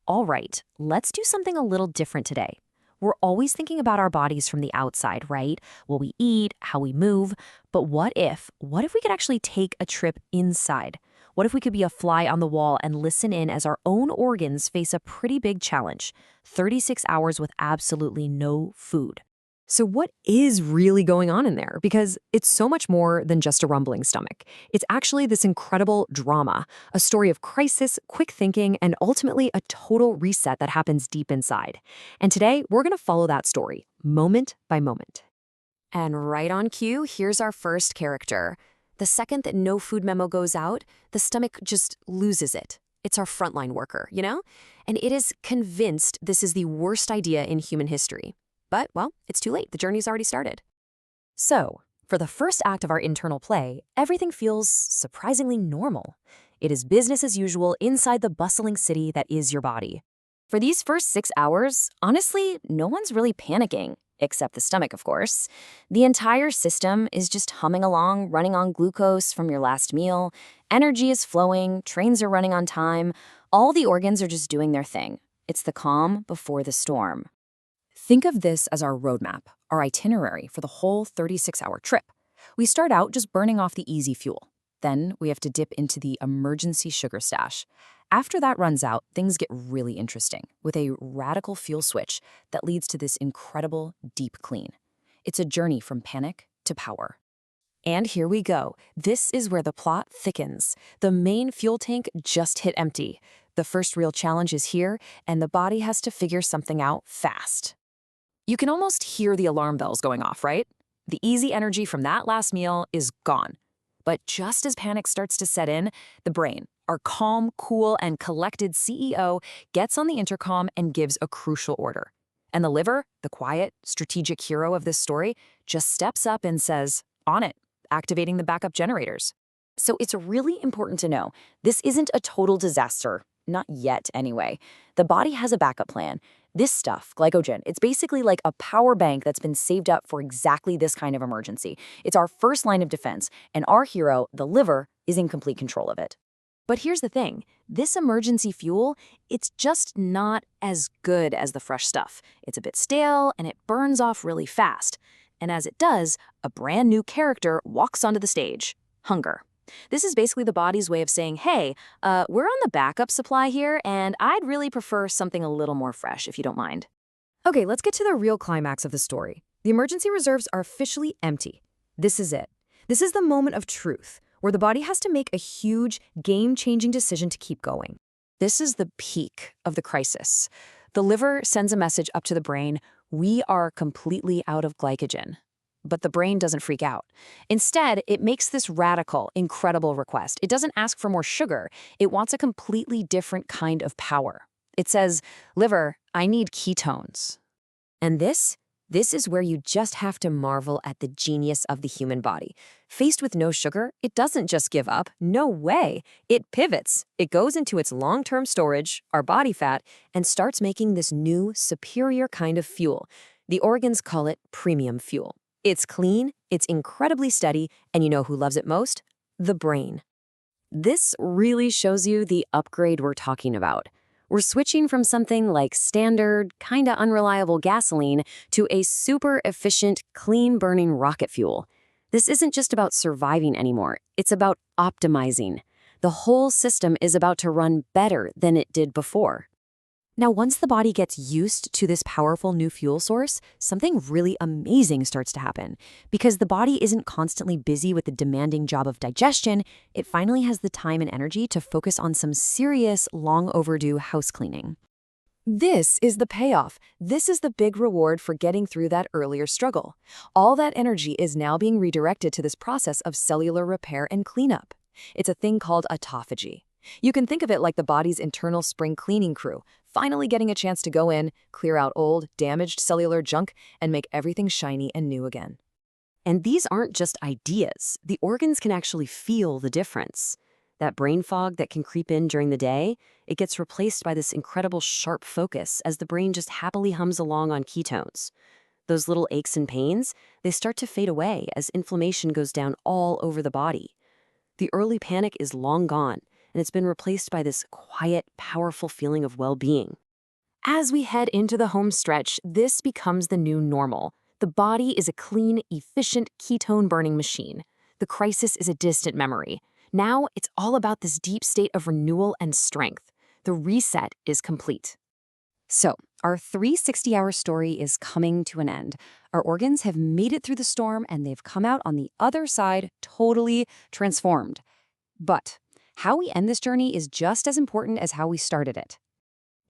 All right, let's do something a little different today. We're always thinking about our bodies from the outside, right? What we eat, how we move. But what if we could actually take a trip inside? What if we could be a fly on the wall and listen in as our own organs face a pretty big challenge? 36 hours with absolutely no food. So, what is really going on in there? Because it's so much more than just a rumbling stomach. It's actually this incredible drama, a story of crisis, quick thinking, and ultimately a total reset that happens deep inside. And today, we're going to follow that story, moment by moment. And right on cue, here's our first character. The second that no food memo goes out, the stomach just loses it. It's our frontline worker, you know? And it is convinced this is the worst idea in human history. But, well, it's too late. The journey's already started. So, for the first act of our internal play, everything feels surprisingly normal. It is business as usual inside the bustling city that is your body. For these first 6 hours, honestly, no one's really panicking, except the stomach, of course. The entire system is just humming along, running on glucose from your last meal. Energy is flowing, trains are running on time. All the organs are just doing their thing. It's the calm before the storm. Think of this as our roadmap, our itinerary for the whole 36-hour trip. We start out just burning off the easy fuel. Then we have to dip into the emergency sugar stash. After that runs out, things get really interesting with a radical fuel switch that leads to this incredible deep clean. It's a journey from panic to power. And here we go. This is where the plot thickens. The main fuel tank just hit empty. The first real challenge is here, and the body has to figure something out fast. You can almost hear the alarm bells going off, right? The easy energy from that last meal is gone. But just as panic starts to set in, the brain, our calm, cool, and collected CEO, gets on the intercom and gives a crucial order. And the liver, the quiet, strategic hero of this story, just steps up and says, "On it," activating the backup generators. So it's really important to know, this isn't a total disaster. Not yet, anyway. The body has a backup plan. This stuff, glycogen, it's basically like a power bank that's been saved up for exactly this kind of emergency. It's our first line of defense, and our hero, the liver, is in complete control of it. But here's the thing. This emergency fuel, it's just not as good as the fresh stuff. It's a bit stale, and it burns off really fast. And as it does, a brand new character walks onto the stage. Hunger. This is basically the body's way of saying, hey, we're on the backup supply here, and I'd really prefer something a little more fresh, if you don't mind. Okay, let's get to the real climax of the story. The emergency reserves are officially empty. This is it. This is the moment of truth, where the body has to make a huge, game-changing decision to keep going. This is the peak of the crisis. The liver sends a message up to the brain, we are completely out of glycogen. But the brain doesn't freak out. Instead, it makes this radical, incredible request. It doesn't ask for more sugar. It wants a completely different kind of power. It says, liver, I need ketones. And this is where you just have to marvel at the genius of the human body. Faced with no sugar, it doesn't just give up. No way. It pivots. It goes into its long-term storage, our body fat, and starts making this new, superior kind of fuel. The organs call it premium fuel. It's clean, it's incredibly steady, and you know who loves it most? The brain. This really shows you the upgrade we're talking about. We're switching from something like standard, kinda unreliable gasoline to a super efficient, clean-burning rocket fuel. This isn't just about surviving anymore, it's about optimizing. The whole system is about to run better than it did before. Now, once the body gets used to this powerful new fuel source, something really amazing starts to happen. Because the body isn't constantly busy with the demanding job of digestion, it finally has the time and energy to focus on some serious, long overdue house cleaning. This is the payoff. This is the big reward for getting through that earlier struggle. All that energy is now being redirected to this process of cellular repair and cleanup. It's a thing called autophagy. You can think of it like the body's internal spring cleaning crew, finally getting a chance to go in, clear out old, damaged cellular junk, and make everything shiny and new again. And these aren't just ideas. The organs can actually feel the difference. That brain fog that can creep in during the day, it gets replaced by this incredible sharp focus as the brain just happily hums along on ketones. Those little aches and pains, they start to fade away as inflammation goes down all over the body. The early panic is long gone, and it's been replaced by this quiet, powerful feeling of well-being. As we head into the home stretch, this becomes the new normal. The body is a clean, efficient, ketone-burning machine. The crisis is a distant memory. Now it's all about this deep state of renewal and strength. The reset is complete. So, our 360-hour story is coming to an end. Our organs have made it through the storm, and they've come out on the other side totally transformed. But how we end this journey is just as important as how we started it.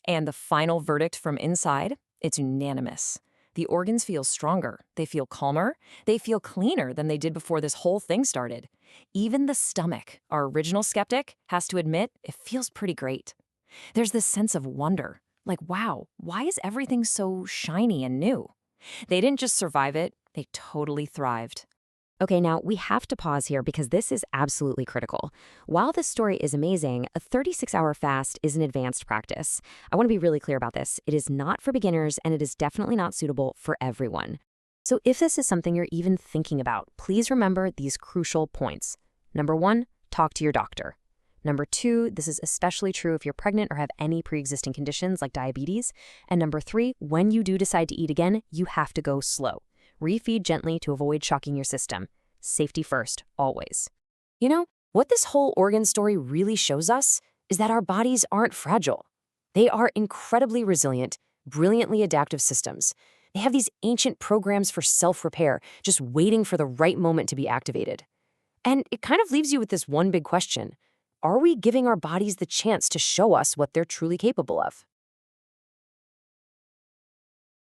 And the final verdict from inside? It's unanimous. The organs feel stronger, they feel calmer, they feel cleaner than they did before this whole thing started. Even the stomach, our original skeptic, has to admit it feels pretty great. There's this sense of wonder. Like, wow, why is everything so shiny and new? They didn't just survive it, they totally thrived. Okay, now we have to pause here because this is absolutely critical. While this story is amazing, a 36-hour fast is an advanced practice. I want to be really clear about this. It is not for beginners, and it is definitely not suitable for everyone. So if this is something you're even thinking about, please remember these crucial points. Number 1, talk to your doctor. Number 2, this is especially true if you're pregnant or have any pre-existing conditions like diabetes. And number 3, when you do decide to eat again, you have to go slow. Refeed gently to avoid shocking your system. Safety first, always. You know, what this whole organ story really shows us is that our bodies aren't fragile. They are incredibly resilient, brilliantly adaptive systems. They have these ancient programs for self-repair, just waiting for the right moment to be activated. And it kind of leaves you with this one big question. Are we giving our bodies the chance to show us what they're truly capable of?